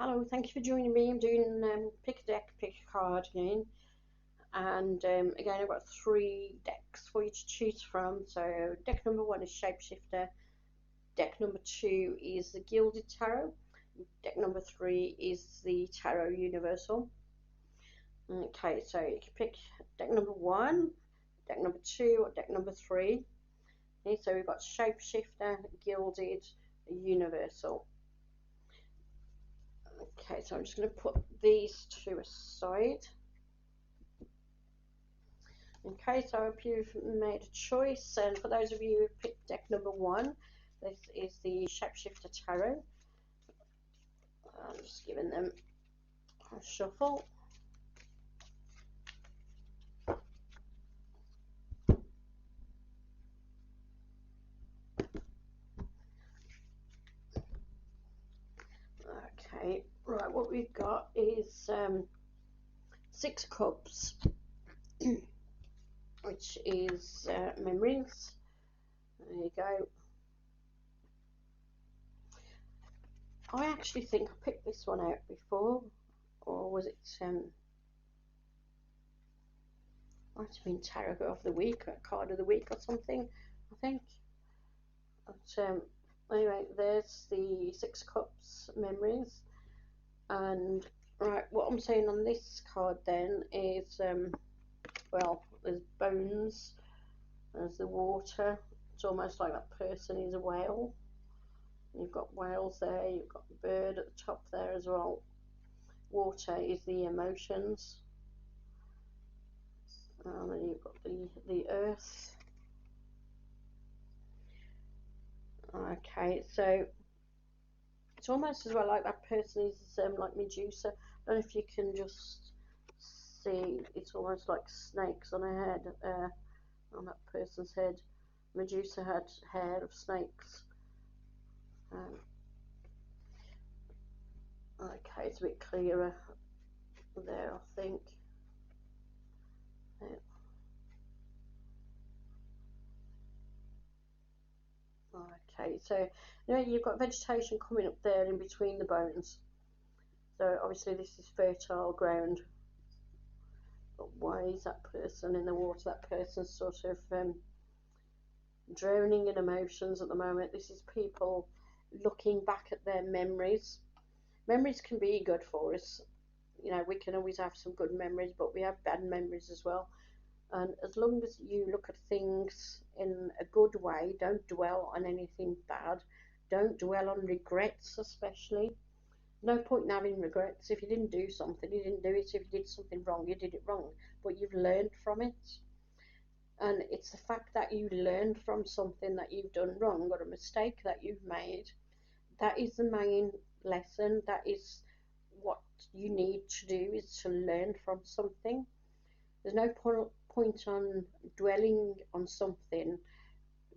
Hello, thank you for joining me. I'm doing pick a deck, pick a card again. And again, I've got three decks for you to choose from. So deck number one is Shapeshifter. Deck number two is the Gilded Tarot. Deck number three is the Tarot Universal. Okay, so you can pick deck number one, deck number two, or deck number three. Okay, so we've got Shapeshifter, Gilded, Universal. Okay, so I'm just going to put these two aside. Okay, so I hope you've made a choice, and for those of you who picked deck number one, this is the Shapeshifter Tarot. I'm just giving them a shuffle. Okay, right, what we've got is Six Cups, which is memories. There you go. I actually think I picked this one out before, or was it might have been Tarot of the Week, or Card of the Week or something, I think. But anyway, there's the Six Cups memories. And right, what I'm saying on this card then is well, there's bones, there's the water. It's almost like that person is a whale. You've got whales there, you've got the bird at the top there as well. Water is the emotions, and then you've got the earth. Okay, so it's almost as well like that person is like Medusa. I don't know if you can just see, it's almost like snakes on her head, on that person's head. Medusa had hair of snakes. Okay, it's a bit clearer there, I think. Yeah. Okay, so you know you've got vegetation coming up there in between the bones. So obviously this is fertile ground. But why is that person in the water? That person's sort of drowning in emotions at the moment. This is people looking back at their memories. Memories can be good for us. You know, we can always have some good memories, but we have bad memories as well. And as long as you look at things in a good way, don't dwell on anything bad, don't dwell on regrets, especially. No point in having regrets. If you didn't do something, you didn't do it. If you did something wrong, you did it wrong, but you've learned from it. And it's the fact that you learned from something that you've done wrong or a mistake that you've made, that is the main lesson. That is what you need to do, is to learn from something. There's no point on dwelling on something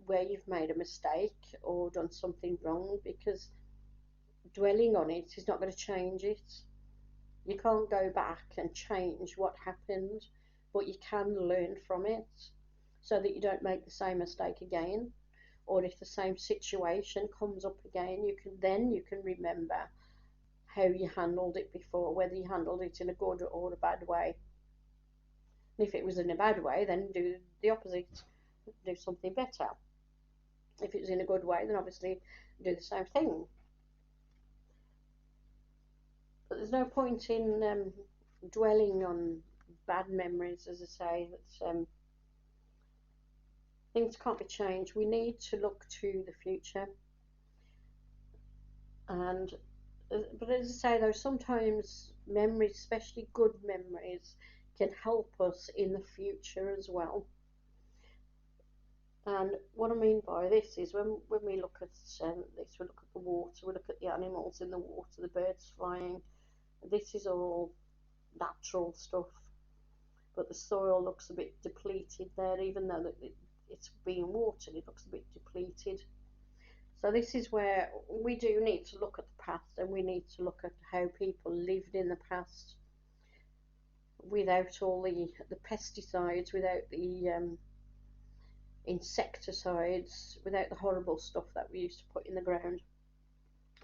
where you've made a mistake or done something wrong, because dwelling on it is not going to change it. You can't go back and change what happened, but you can learn from it so that you don't make the same mistake again. Or if the same situation comes up again, you can remember how you handled it before, whether you handled it in a good or a bad way. And if it was in a bad way, then do the opposite, do something better. If it was in a good way, then obviously do the same thing. But there's no point in dwelling on bad memories, as I say. That things can't be changed. We need to look to the future. And but as I say, though, sometimes memories, especially good memories, can help us in the future as well. And what I mean by this is when we look at this, we look at the water, we look at the animals in the water, the birds flying. This is all natural stuff, but the soil looks a bit depleted there, even though it's being watered, it looks a bit depleted. So this is where we do need to look at the past, and we need to look at how people lived in the past without all the pesticides, without the insecticides, without the horrible stuff that we used to put in the ground,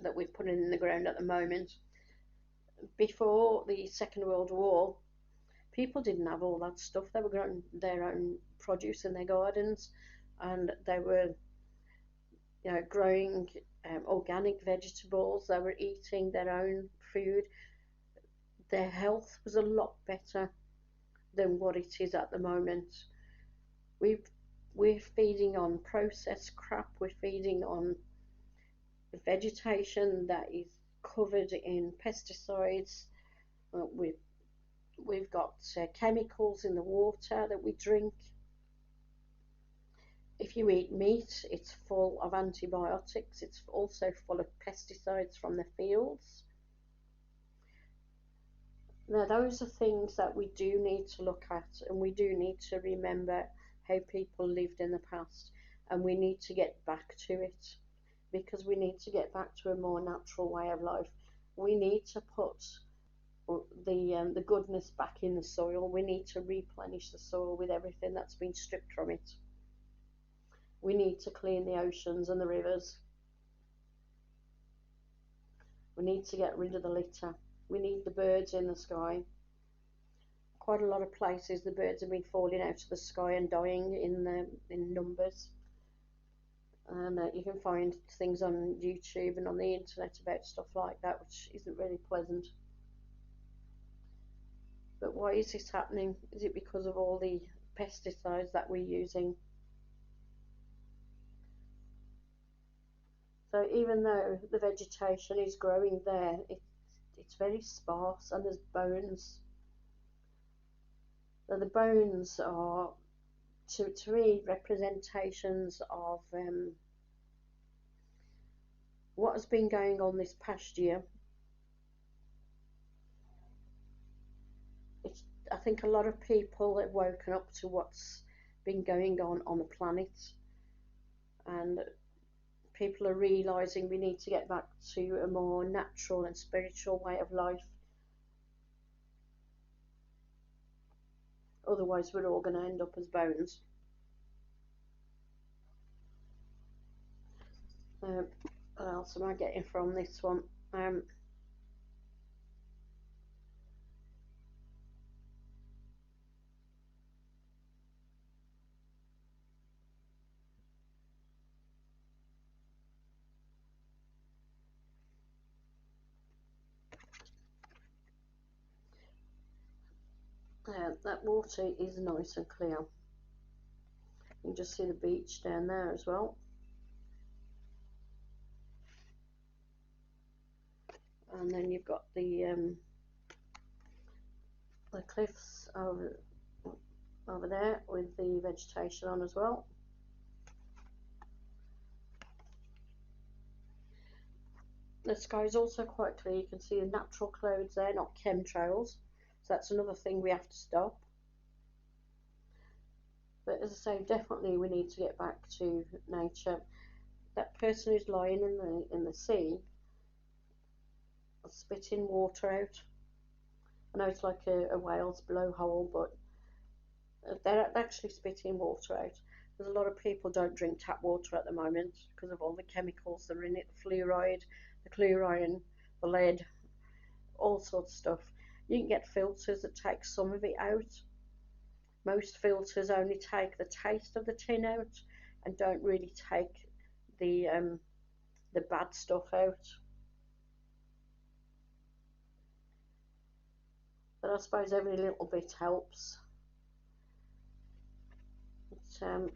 that we're putting in the ground at the moment. Before the Second World War, people didn't have all that stuff. They were growing their own produce in their gardens, and they were, growing organic vegetables. They were eating their own food. Their health was a lot better than what it is at the moment. We've we're feeding on processed crap. We're feeding on vegetation that is covered in pesticides. We've got chemicals in the water that we drink. If you eat meat, it's full of antibiotics. It's also full of pesticides from the fields. Now, those are things that we do need to look at, and we do need to remember how people lived in the past, and we need to get back to it, because we need to get back to a more natural way of life. We need to put the goodness back in the soil. We need to replenish the soil with everything that's been stripped from it. We need to clean the oceans and the rivers. We need to get rid of the litter. We need the birds in the sky. Quite a lot of places the birds have been falling out of the sky and dying in numbers. And you can find things on YouTube and on the internet about stuff like that, which isn't really pleasant. But why is this happening? Is it because of all the pesticides that we're using? So even though the vegetation is growing there, it's very sparse, and there's bones. Now the bones are, to me, representations of what has been going on this past year. I think a lot of people have woken up to what's been going on the planet, and people are realizing we need to get back to a more natural and spiritual way of life. Otherwise, we're all going to end up as bones. What else am I getting from this one? That water is nice and clear. You can just see the beach down there as well. And then you've got the cliffs over there with the vegetation on as well. The sky is also quite clear. You can see the natural clouds there, not chemtrails. So that's another thing we have to stop. But as I say, definitely we need to get back to nature. That person who's lying in the sea, spitting water out. I know it's like a whale's blowhole, but they're actually spitting water out. There's a lot of people don't drink tap water at the moment because of all the chemicals that are in it, the fluoride, the chlorine, the lead, all sorts of stuff. You can get filters that take some of it out. Most filters only take the taste of the tin out and don't really take the bad stuff out. But I suppose every little bit helps. But,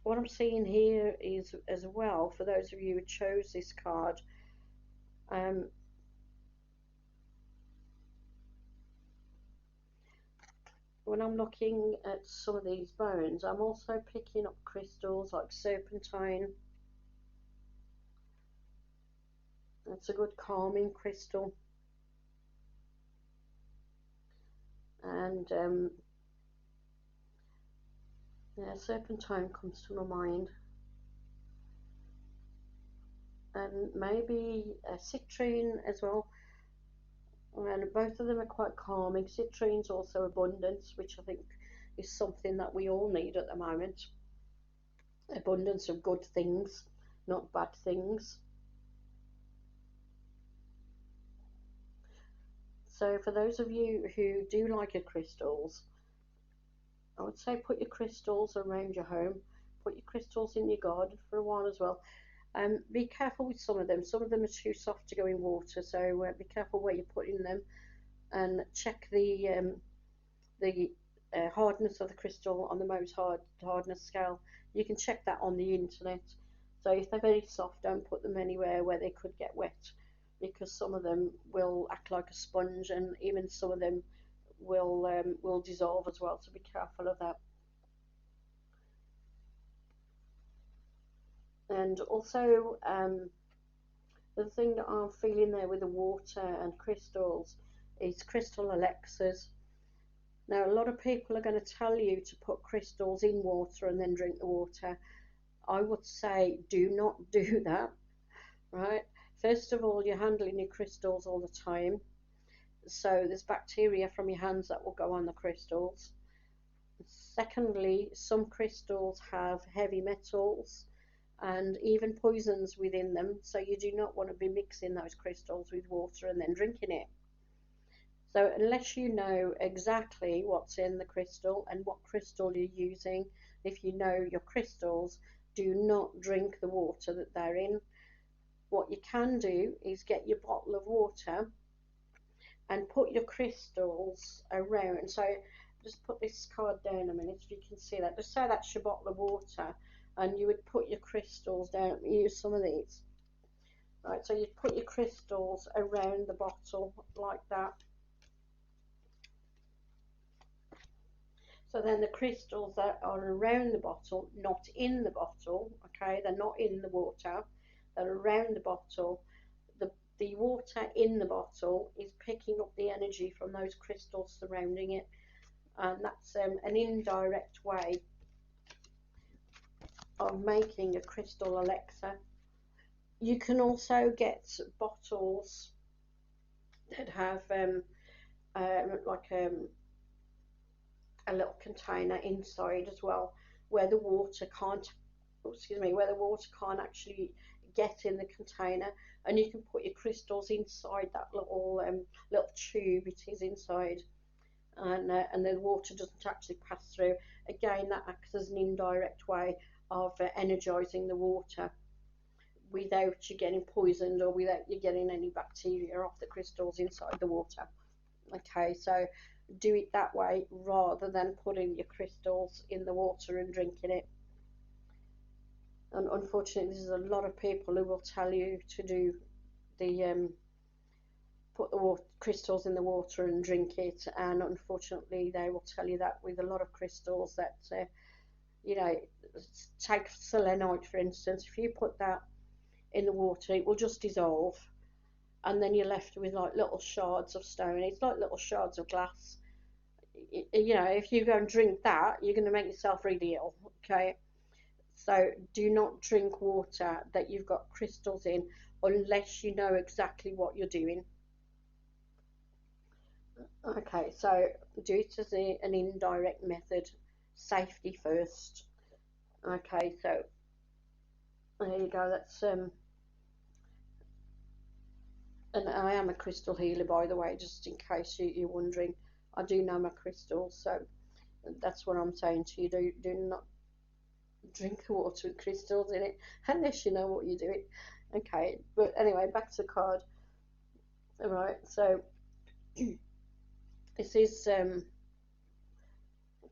what I'm seeing here is, as well, for those of you who chose this card, when I'm looking at some of these bones, I'm also picking up crystals like serpentine. It's a good calming crystal. And yeah, serpentine comes to my mind. And maybe a citrine as well. And both of them are quite calming. Citrine's also abundance, which I think is something that we all need at the moment. Abundance of good things, not bad things. So for those of you who do like your crystals, I would say put your crystals around your home, put your crystals in your garden for a while as well. Be careful with some of them. Some of them are too soft to go in water, so be careful where you're putting them, and check the hardness of the crystal on the Mohs hardness scale. You can check that on the internet. So if they're very soft, don't put them anywhere where they could get wet, because some of them will act like a sponge, and even some of them will dissolve as well. So be careful of that. And also, the thing that I'm feeling there with the water and crystals is crystal elixirs. Now, a lot of people are going to tell you to put crystals in water and then drink the water. I would say do not do that, right? First of all, you're handling your crystals all the time, so there's bacteria from your hands that will go on the crystals. Secondly, some crystals have heavy metals and even poisons within them, so you do not want to be mixing those crystals with water and then drinking it. So unless you know exactly what's in the crystal and what crystal you're using, if you know your crystals, do not drink the water that they're in. What you can do is get your bottle of water and put your crystals around. So just put this card down a minute if you can see that. Just say that's your bottle of water, and you would put your crystals down. Use some of these. Right, so you'd put your crystals around the bottle like that. So then the crystals that are around the bottle, not in the bottle, okay, they're not in the water, they're around the bottle. The water in the bottle is picking up the energy from those crystals surrounding it, and that's an indirect way of making a crystal elixir. You can also get bottles that have like a little container inside as well, where the water can't, excuse me, where the water can't actually get in the container, and you can put your crystals inside that little tube it is inside, and the water doesn't actually pass through. Again, that acts as an indirect way of energizing the water without you getting poisoned or without you getting any bacteria off the crystals inside the water. Okay, so do it that way rather than putting your crystals in the water and drinking it. And unfortunately, there's a lot of people who will tell you to do the put the crystals in the water and drink it, and unfortunately they will tell you that with a lot of crystals that you know, take selenite for instance. If you put that in the water, it will just dissolve, and then you're left with like little shards of stone. It's like little shards of glass. You know, if you go and drink that, you're going to make yourself really ill. Okay, so do not drink water that you've got crystals in unless you know exactly what you're doing. Okay, so do it as an indirect method, safety first. Okay, so there you go. That's and I am a crystal healer, by the way, just in case you're wondering. I do know my crystals, so that's what I'm saying to you. Do not drink the water with crystals in it unless you know what you're doing. Okay, but anyway, back to the card. All right, so this is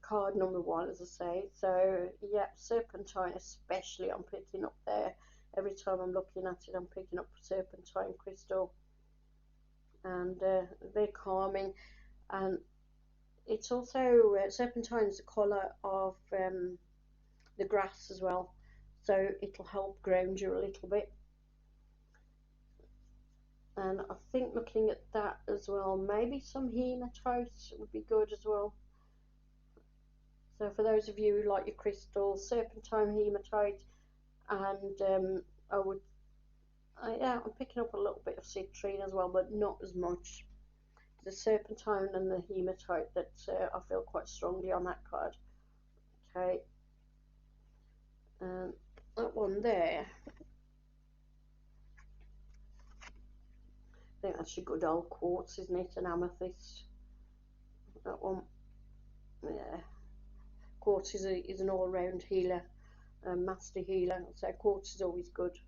card number one, as I say. So yeah, serpentine especially I'm picking up there. Every time I'm looking at it, I'm picking up serpentine crystal, and they're calming. And it's also serpentine is the colour of the grass as well, so it'll help ground you a little bit. And I think looking at that as well, maybe some hematite would be good as well. So for those of you who like your crystals, serpentine, hematite, and I would, yeah, I'm picking up a little bit of citrine as well, but not as much. The serpentine and the hematite that I feel quite strongly on that card. Okay, and that one there. think that's a good old quartz, isn't it? An amethyst. That one, yeah. Quartz is an all-round healer, a master healer. So quartz is always good.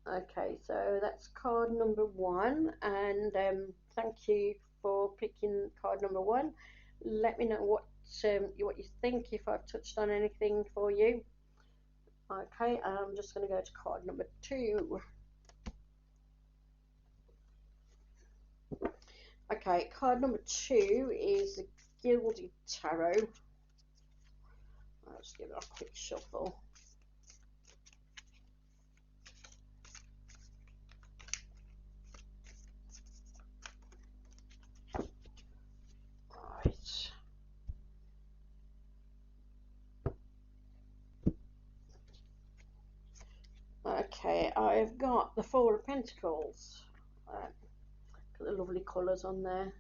Okay, so that's card number one, and thank you for picking card number one. Let me know what you think, if I've touched on anything for you. Okay, I'm just going to go to card number two. Okay, card number two is the Gilded Tarot. I'll just give it a quick shuffle. Right. Okay, I've got the Four of Pentacles. Got the lovely colours on there.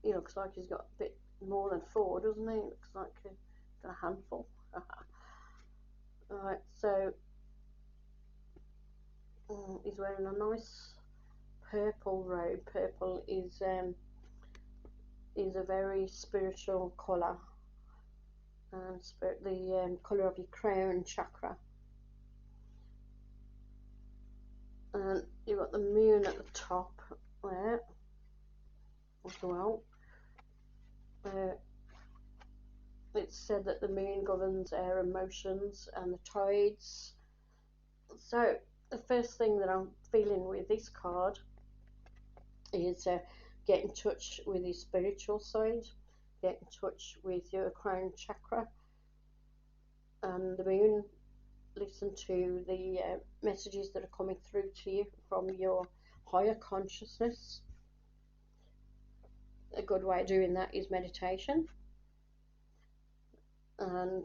He looks like he's got a bit more than four, doesn't he? Looks like a handful. Alright, so he's wearing a nice purple robe. Purple is a very spiritual colour, and the colour of your crown chakra. And you've got the moon at the top there as well. It's said that the moon governs our emotions and the tides. So the first thing that I'm feeling with this card is get in touch with your spiritual side, get in touch with your crown chakra and the moon. Listen to the messages that are coming through to you from your higher consciousness. A good way of doing that is meditation, and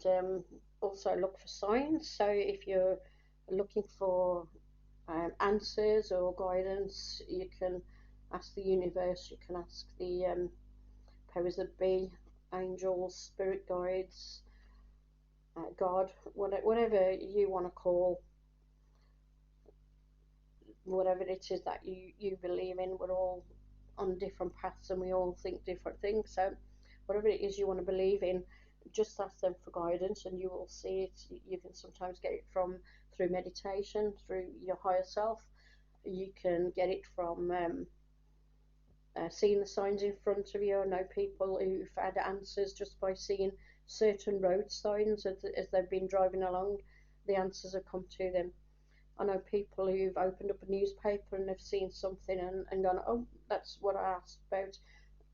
also look for signs. So if you're looking for answers or guidance, you can ask the universe, you can ask the powers that be, angels, spirit guides, God, whatever you want to call, whatever it is that you believe in. We're all on different paths and we all think different things. So whatever it is you want to believe in, just ask them for guidance and you will see it. You can sometimes get it through meditation, through your higher self. You can get it from seeing the signs in front of you. I know people who've had answers just by seeing certain road signs as they've been driving along. The answers have come to them. I know people who've opened up a newspaper and they've seen something and gone, oh, that's what I asked about,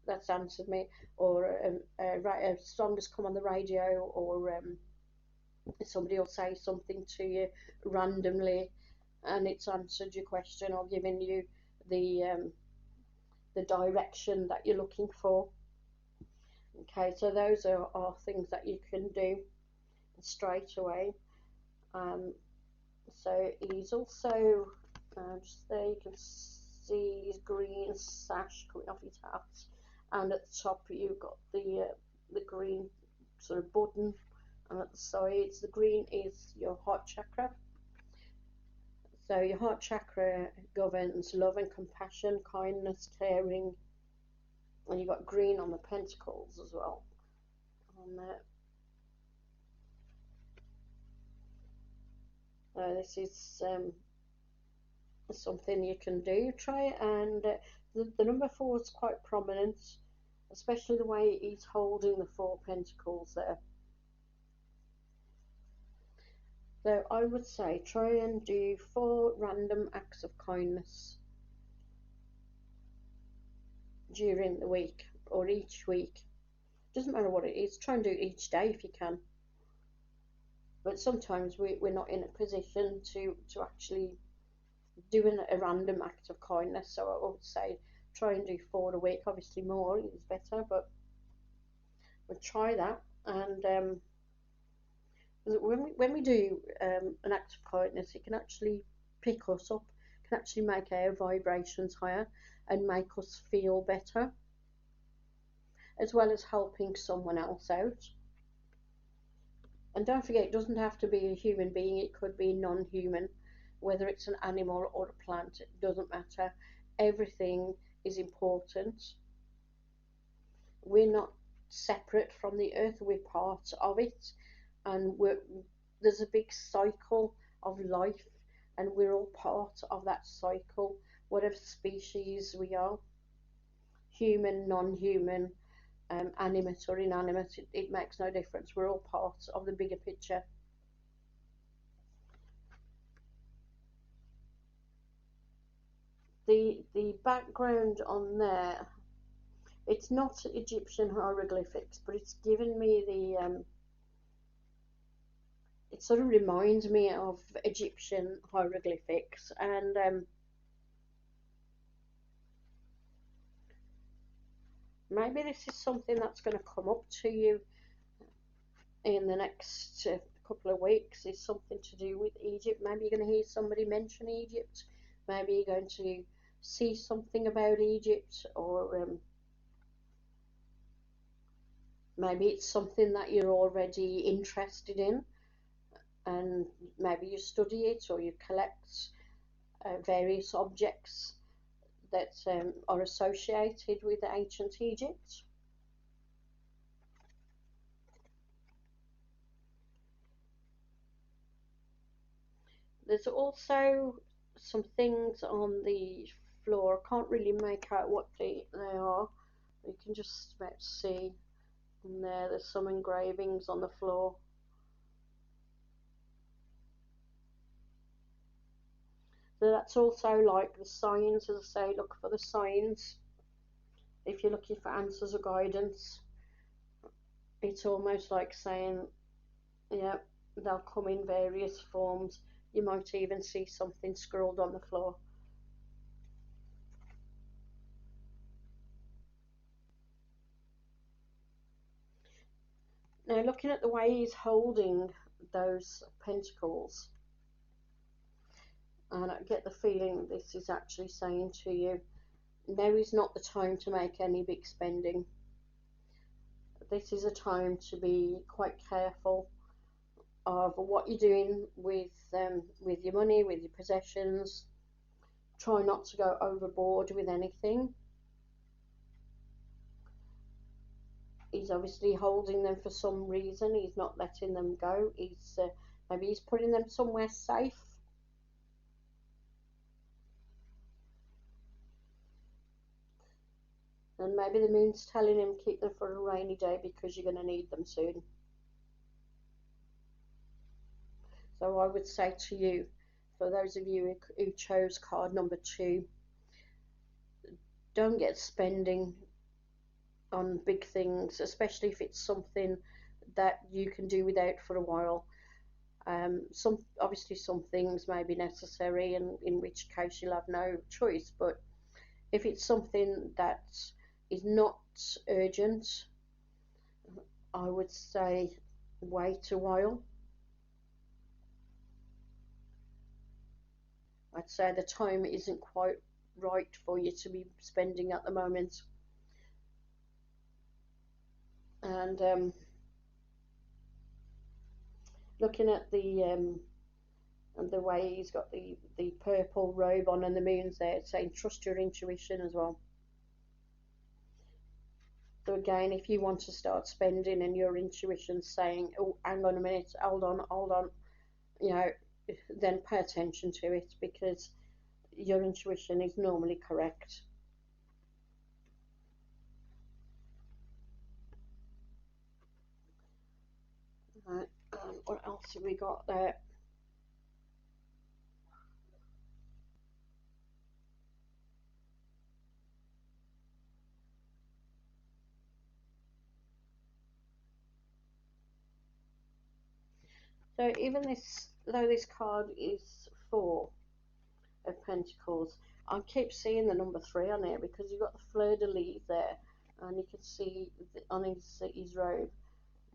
that's answered me. Or a song has come on the radio, or somebody will say something to you randomly and it's answered your question or given you the direction that you're looking for. Okay, so those are things that you can do straight away. So he's also just there, you can see his green sash coming off his hat, and at the top you've got the green sort of button, and at the sides the green is your heart chakra. So your heart chakra governs love and compassion, kindness, caring, and you've got green on the pentacles as well on there. This is something you can do. Try it, and the number 4 is quite prominent, especially the way he's holding the 4 pentacles there. So I would say try and do 4 random acts of kindness during the week or each week. Doesn't matter what it is, try and do it each day if you can. But sometimes we're not in a position to actually do a random act of kindness. So I would say try and do 4 a week. Obviously more is better, but we'll try that. And when we do an act of kindness, it can actually pick us up, can actually make our vibrations higher and make us feel better, as well as helping someone else out. And don't forget, it doesn't have to be a human being, it could be non-human. whether it's an animal or a plant, it doesn't matter. Everything is important. We're not separate from the earth, we're part of it, and there's a big cycle of life, and we're all part of that cycle, whatever species we are, human, non-human, animate or inanimate, it makes no difference. We're all part of the bigger picture. The background on there, it's not Egyptian hieroglyphics, but it's given me it sort of reminds me of Egyptian hieroglyphics, and maybe this is something that's going to come up to you in the next couple of weeks, is something to do with Egypt. Maybe you're going to hear somebody mention Egypt. Maybe you're going to see something about Egypt, or maybe it's something that you're already interested in, and maybe you study it or you collect various objects that are associated with ancient Egypt. There's also some things on the floor. I can't really make out what they are. You can just about see. And there's some engravings on the floor. So that's also like the signs, as I say, look for the signs. If you're looking for answers or guidance, it's almost like saying, yeah, they'll come in various forms. You might even see something scrawled on the floor. Now, looking at the way he's holding those pentacles, and I get the feeling this is actually saying to you, now is not the time to make any big spending. This is a time to be quite careful of what you're doing with your money, with your possessions. Try not to go overboard with anything. He's obviously holding them for some reason. He's not letting them go. Maybe he's putting them somewhere safe. And maybe the moon's telling him keep them for a rainy day because you're going to need them soon. So I would say to you, for those of you who chose card number 2, don't get spending on big things, especially if it's something that you can do without for a while. Obviously some things may be necessary, and in which case you'll have no choice. But if it's something that is not urgent, I would say wait a while. I'd say the time isn't quite right for you to be spending at the moment. And looking at the way he's got the purple robe on and the moon's there, it's saying trust your intuition as well. So again, if you want to start spending and your intuition's saying, oh, hang on a minute, hold on, you know, then pay attention to it, because your intuition is normally correct. Right, what else have we got there? So even this, though this card is 4 of Pentacles, I keep seeing the number 3 on here, because you've got the fleur de lis there, and you can see on his robe,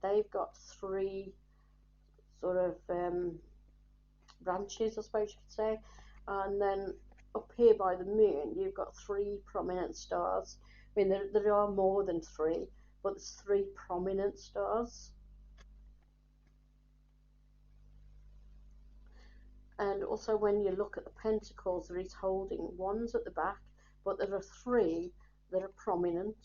they've got 3 sort of branches, I suppose you could say, and then up here by the moon, you've got 3 prominent stars. I mean, there are more than 3, but there's 3 prominent stars. And also when you look at the pentacles, there is holding wands at the back, but there are 3 that are prominent.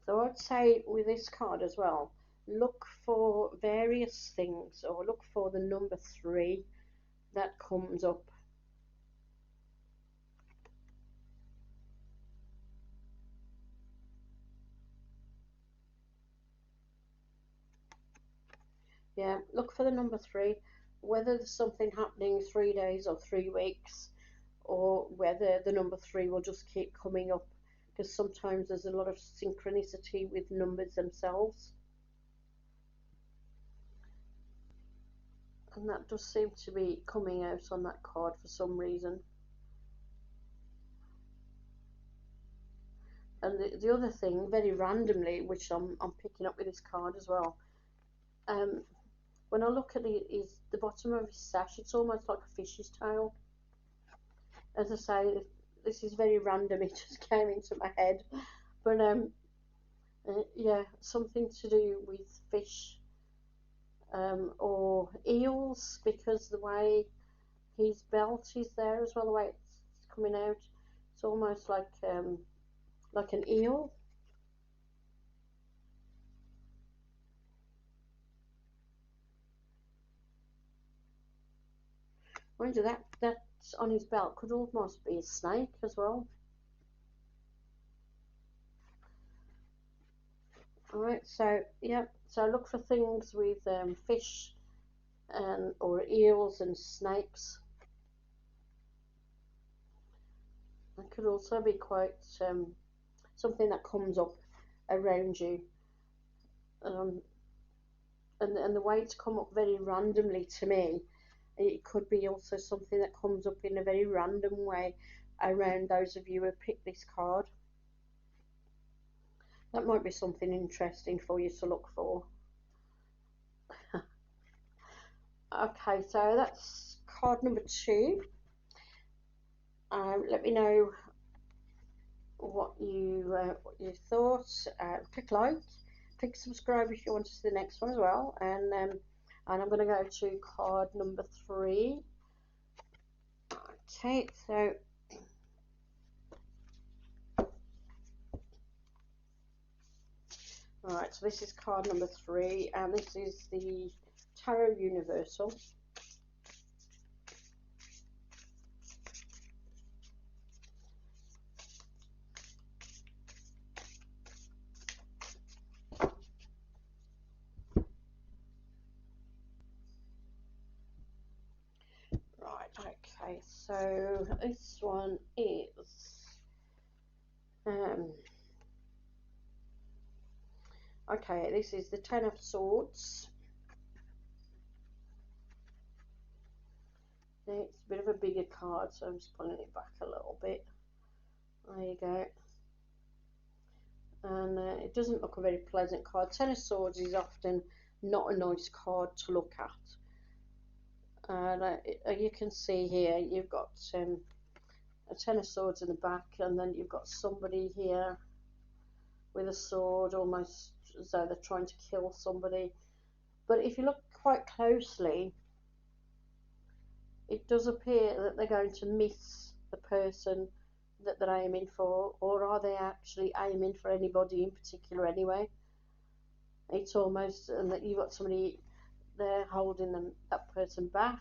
So I'd say with this card as well, look for various things, or look for the number 3 that comes up. Yeah, look for the number 3, whether there's something happening 3 days or 3 weeks, or whether the number 3 will just keep coming up, because sometimes there's a lot of synchronicity with numbers themselves. And that does seem to be coming out on that card for some reason. And the other thing, very randomly, which I'm picking up with this card as well, when I look at it, is the bottom of his sash. It's almost like a fish's tail. As I say, this is very random. It just came into my head, but yeah, something to do with fish, or eels, because the way his belt is there as well, the way it's coming out, it's almost like an eel. Mind you, that's on his belt could almost be a snake as well. Alright, so yeah, so look for things with fish and or eels and snakes. That could also be quite something that comes up around you. And the way it's come up very randomly to me, it could be also something that comes up in a very random way around those of you who picked this card. That might be something interesting for you to look for. Okay, so that's card number 2. Let me know what you thought. Click like, click subscribe if you want to see the next one as well. And I'm going to go to card number 3. Okay, so alright, so this is card number 3, and this is the Tarot Universal. Right, okay, so this one is okay, this is the 10 of Swords. It's a bit of a bigger card, so I'm just pulling it back a little bit. There you go. And it doesn't look a very pleasant card. 10 of Swords is often not a nice card to look at. And you can see here, you've got a 10 of Swords in the back, and then you've got somebody here with a sword, almost as though they're trying to kill somebody. But if you look quite closely, it does appear that they're going to miss the person that they're aiming for, or are they actually aiming for anybody in particular anyway? It's almost, and that you've got somebody there holding that person back.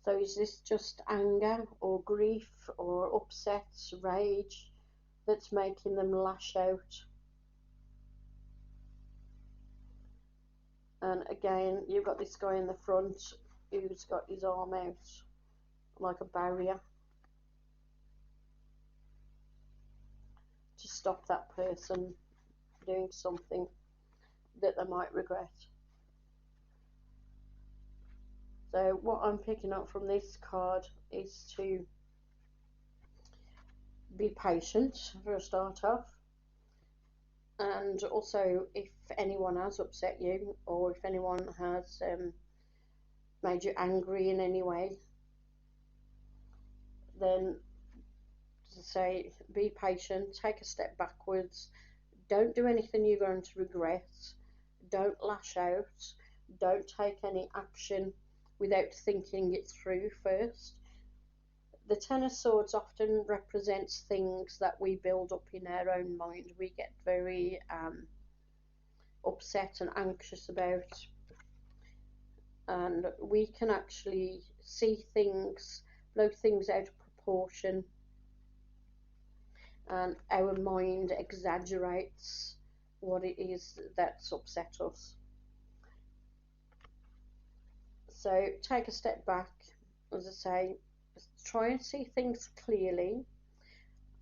So is this just anger or grief or upset, rage that's making them lash out? And again, you've got this guy in the front who's got his arm out like a barrier to stop that person doing something that they might regret. So what I'm picking up from this card is to be patient for a start off, and also if anyone has upset you, or if anyone has made you angry in any way, then say, be patient, take a step backwards, don't do anything you're going to regret, don't lash out, don't take any action without thinking it through first. The Ten of Swords often represents things that we build up in our own mind. We get very upset and anxious about, and we can actually see things, blow things out of proportion, and our mind exaggerates what it is that's upset us. So take a step back, as I say, try and see things clearly.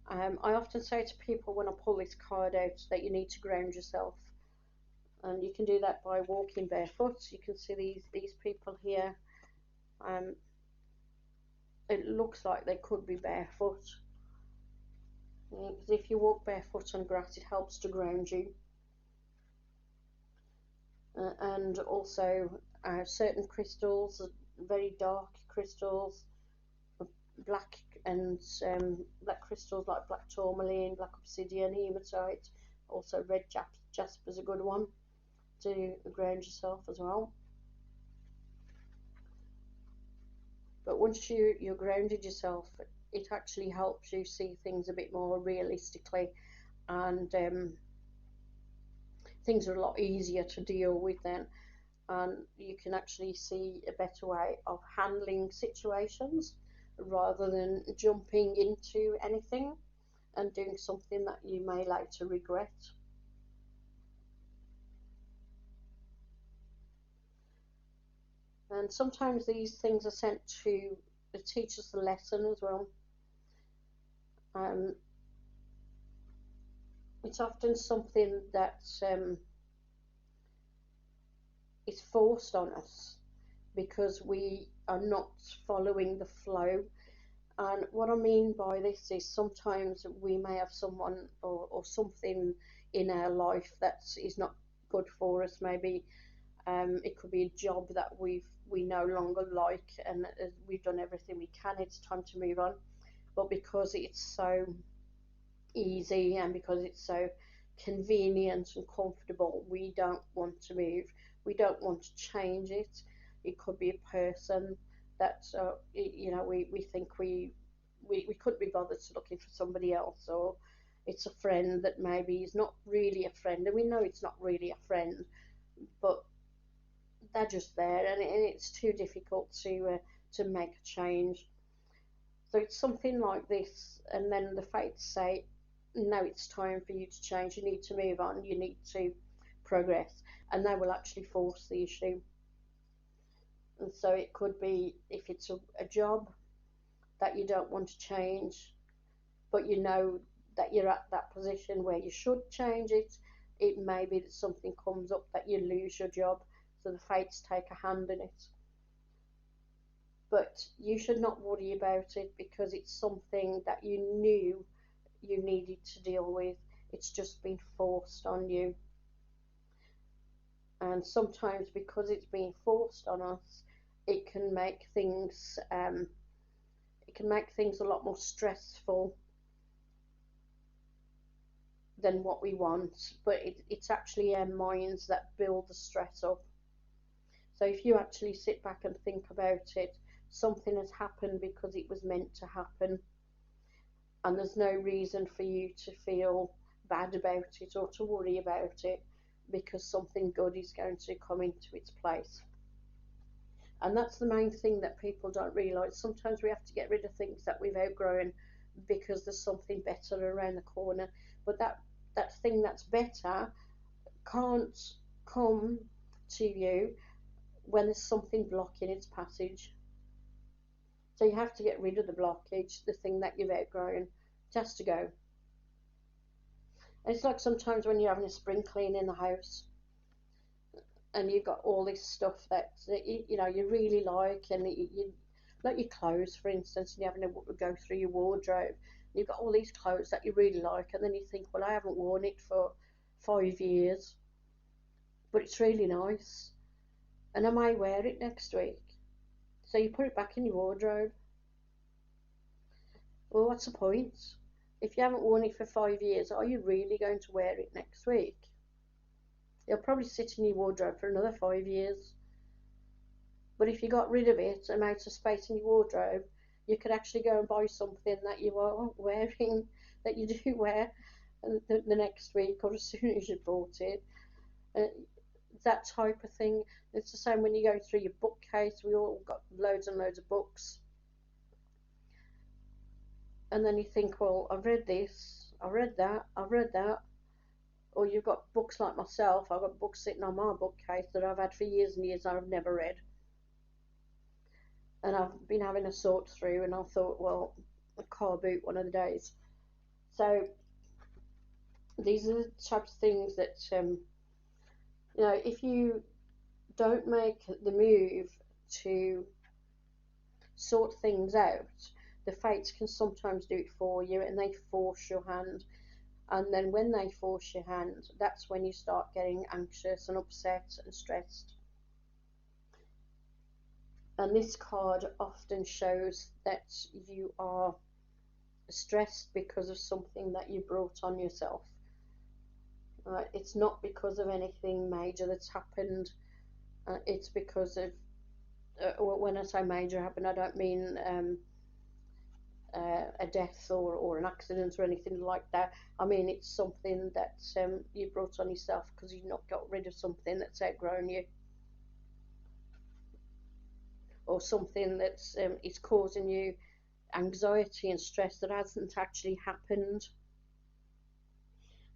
I often say to people when I pull this card out that you need to ground yourself, and you can do that by walking barefoot. You can see these people here. It looks like they could be barefoot, because if you walk barefoot on grass, it helps to ground you. And also certain crystals, very dark crystals, black and black crystals like black tourmaline, black obsidian, hematite, also red jasper is a good one to ground yourself as well. But once you're grounded yourself, it actually helps you see things a bit more realistically, and things are a lot easier to deal with then, and you can actually see a better way of handling situations rather than jumping into anything and doing something that you may later regret. And sometimes these things are sent to teach us a lesson as well. It's often something that is forced on us because we are not following the flow. And what I mean by this is sometimes we may have someone or something in our life that is not good for us. Maybe it could be a job that we no longer like, and we've done everything we can. It's time to move on. But because it's so easy and because it's so convenient and comfortable, we don't want to move. We don't want to change it. It could be a person that we think we couldn't be bothered to looking for somebody else, or it's a friend that maybe is not really a friend, and we know it's not really a friend, but they're just there, and it's too difficult to make a change. So it's something like this, and then the fates say, no, it's time for you to change, you need to move on, you need to progress, and they will actually force the issue. And so it could be, if it's a job that you don't want to change, but you know that you're at that position where you should change it, it may be that something comes up that you lose your job, so the fates take a hand in it. But you should not worry about it, because it's something that you knew you needed to deal with. It's just been forced on you. And sometimes because it's being forced on us, it can make things a lot more stressful than what we want. But it's actually our minds that build the stress up. So if you actually sit back and think about it, something has happened because it was meant to happen, and there's no reason for you to feel bad about it or to worry about it, because something good is going to come into its place. And that's the main thing that people don't realise. Sometimes we have to get rid of things that we've outgrown because there's something better around the corner, but that thing that's better can't come to you when there's something blocking its passage. So you have to get rid of the blockage, the thing that you've outgrown. It has to go. And it's like sometimes when you're having a spring clean in the house, and you've got all this stuff that you really like, and you like your clothes, for instance, and you're having to go through your wardrobe. And you've got all these clothes that you really like, and then you think, well, I haven't worn it for 5 years, but it's really nice, and I may wear it next week. So you put it back in your wardrobe. Well, what's the point? If you haven't worn it for 5 years, are you really going to wear it next week? It'll probably sit in your wardrobe for another 5 years. But if you got rid of it and made some space in your wardrobe, you could actually go and buy something that you are wearing, that you do wear the next week or as soon as you bought it. That type of thing. It's the same when you go through your bookcase. We all got loads and loads of books. And then you think, well, I've read this, I've read that, I've read that. Or you've got books like myself. I've got books sitting on my bookcase that I've had for years and years and I've never read. And I've been having a sort through, and I thought, well, a car boot one of the days. So these are the types of things that, if you don't make the move to sort things out, the fates can sometimes do it for you, and they force your hand. And then when they force your hand, that's when you start getting anxious and upset and stressed. And this card often shows that you are stressed because of something that you brought on yourself. It's not because of anything major that's happened. It's because of, when I say major happened, I don't mean a death or an accident or anything like that. I mean, it's something that you brought on yourself because you've not got rid of something that's outgrown you, or something that's is causing you anxiety and stress that hasn't actually happened.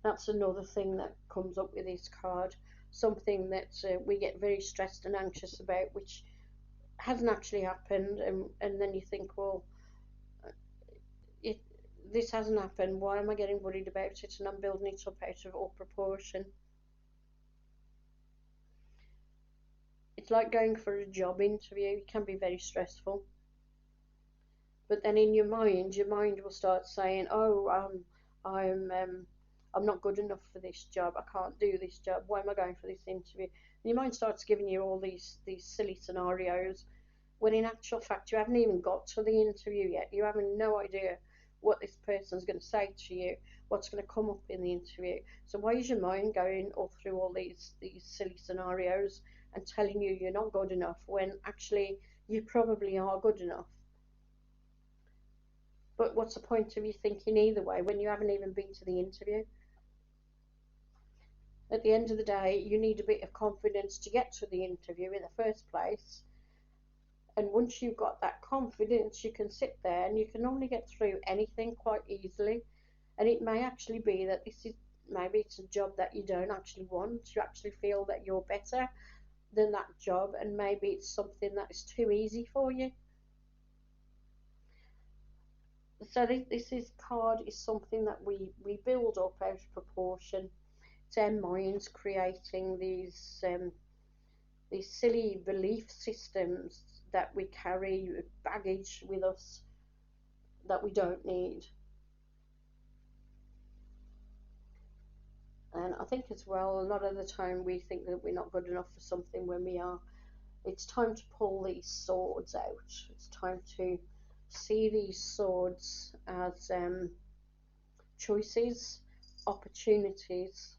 That's another thing that comes up with this card. Something that we get very stressed and anxious about, which hasn't actually happened, and then you think, well, this hasn't happened. Why am I getting worried about it? And I'm building it up out of all proportion. It's like going for a job interview. It can be very stressful. But then in your mind will start saying, "Oh, I'm not good enough for this job. I can't do this job. Why am I going for this interview?" And your mind starts giving you all these silly scenarios, when in actual fact you haven't even got to the interview yet. You have no idea what this person's going to say to you, what's going to come up in the interview. So why is your mind going all through all these silly scenarios and telling you you're not good enough when actually you probably are good enough? But what's the point of you thinking either way when you haven't even been to the interview? At the end of the day, you need a bit of confidence to get to the interview in the first place. And once you've got that confidence, you can sit there and you can normally get through anything quite easily. And it may actually be that maybe it's a job that you don't actually want. You actually feel that you're better than that job, and maybe it's something that is too easy for you. So this card is something that we build up out of proportion. It's our minds creating these silly belief systems that we carry, baggage with us that we don't need. And I think as well, a lot of the time we think that we're not good enough for something when we are. It's time to pull these swords out. It's time to see these swords as choices, opportunities,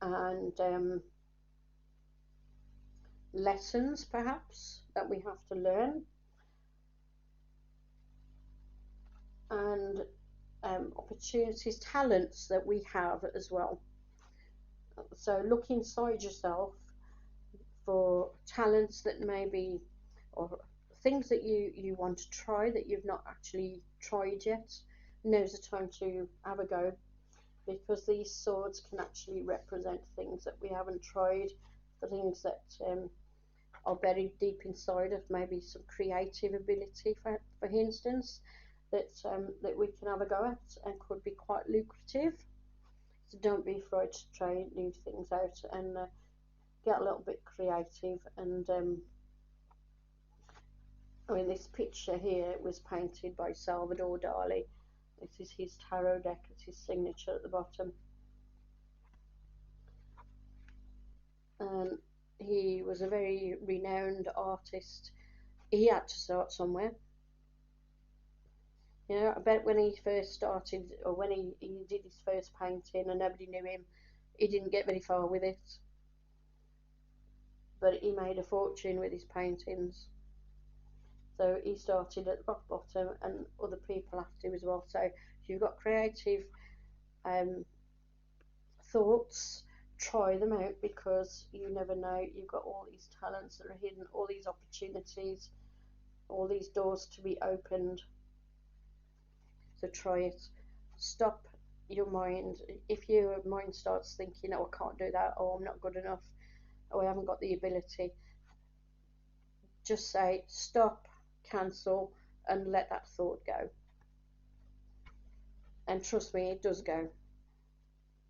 and lessons perhaps that we have to learn, and opportunities, talents that we have as well. So look inside yourself for talents that maybe, or things that you want to try that you've not actually tried yet. Now's the time to have a go, because these swords can actually represent things that we haven't tried, the things that are buried deep inside of, maybe some creative ability, for instance, that we can have a go at and could be quite lucrative. So don't be afraid to try new things out and get a little bit creative. And I mean, this picture here was painted by Salvador Dali. This is his tarot deck. It's his signature at the bottom. He was a very renowned artist. He had to start somewhere. You know, I bet when he first started, or when he did his first painting and nobody knew him, he didn't get very far with it. But he made a fortune with his paintings. So he started at the rock bottom, and other people after him as well. So if you've got creative um, thoughts, try them out, because you never know. You've got all these talents that are hidden, all these opportunities, all these doors to be opened. So try it. Stop your mind. If your mind starts thinking, oh, I can't do that, or I'm not good enough, or I haven't got the ability, just say stop, cancel, and let that thought go. And trust me, it does go.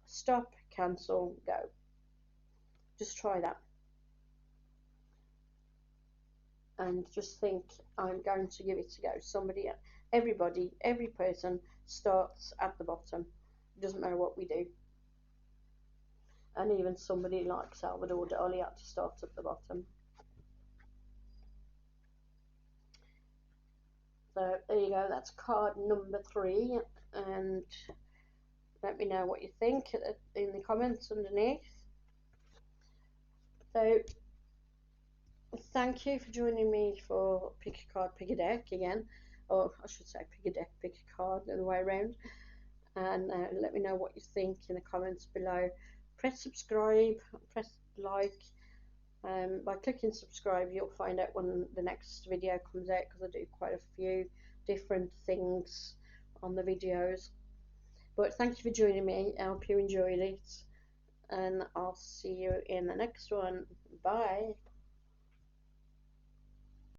Stop, cancel, go. Just try that. And just think, I'm going to give it a go. Everybody, every person starts at the bottom. It doesn't matter what we do. And even somebody like Salvador Dali had to start at the bottom. So there you go, that's card number 3. And let me know what you think in the comments underneath. So thank you for joining me for Pick a Card, Pick a Deck again. Or I should say pick a deck, pick a card, the other way around. And let me know what you think in the comments below. Press subscribe, press like. By clicking subscribe, you'll find out when the next video comes out, because I do quite a few different things on the videos. But thank you for joining me. I hope you enjoyed it, and I'll see you in the next one. Bye.